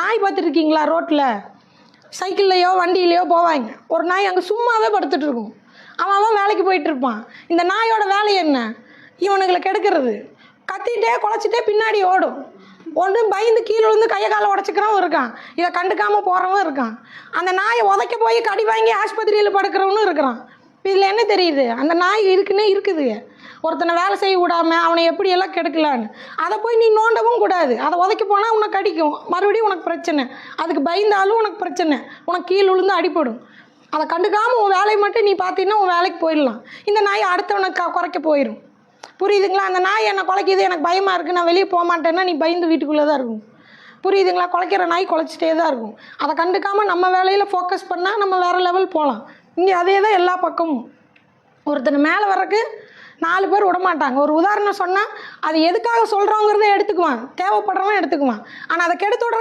நாய் பார்த்துருக்கீங்களா? ரோட்டில் சைக்கிள்லையோ வண்டியிலையோ போவாங்க, ஒரு நாய் அங்கே சும்மாவே படுத்துட்டு இருக்கும். அவன் வேலைக்கு போயிட்டுருப்பான். இந்த நாயோட வேலை என்ன? இவனுங்களை கெடுக்கிறது. கத்திட்டே குலைச்சிட்டே பின்னாடி ஓடும். ஒன்று பயந்து கீழே விழுந்து கையை காலை உடச்சிக்கிறவன் இருக்கான், இதை கண்டுக்காமல் போகிறவன் இருக்கான். அந்த நாயை உதைக்க போய் கடி வாங்கி ஆஸ்பத்திரியில் படுக்கிறவனும் இருக்கிறான். இதில் என்ன தெரியுது? அந்த நாய் இருக்குன்னே இருக்குது. ஒருத்தனை வேலை செய்ய விடாமல் அவனை எப்படியெல்லாம் கெடுக்கலான்னு அதை போய் நீ நோண்டவும் கூடாது. அதை உதைக்க போனால் உனக்கு கடிக்கும், மறுபடியும் உனக்கு பிரச்சனை. அதுக்கு பயந்தாலும் உனக்கு பிரச்சனை, உனக்கு கீழே விழுந்து அடிப்படும். அதை கண்டுக்காமல் உன் வேலையை மட்டும் நீ பார்த்தீங்கன்னா உன் வேலைக்கு போயிடலாம். இந்த நாய் அடுத்தவனுக்கு குறைக்க போயிடும். புரியுதுங்களா? அந்த நாய் என்னை குலைக்குது, எனக்கு பயமாக இருக்குது, நான் வெளியே போக மாட்டேன்னா நீ பயந்து வீட்டுக்குள்ளே தான் இருக்கும். புரியுதுங்களா? குலைக்கிற நாய் குலைச்சிட்டே தான் இருக்கும். அதை கண்டுக்காமல் நம்ம வேலையில் ஃபோக்கஸ் பண்ணால் நம்ம வேறு லெவல் போகலாம். இங்கே அதே தான் எல்லா பக்கமும். ஒருத்தனை மேலே வர்றக்கு 4 பேர் விடமாட்டாங்க. ஒரு உதாரணம் சொன்னால் அது எதுக்காக சொல்கிறோங்கிறத எடுத்துக்குவான், தேவைப்படுறவன் எடுத்துக்குவான். ஆனால் அதை கெடுத்து விட்ற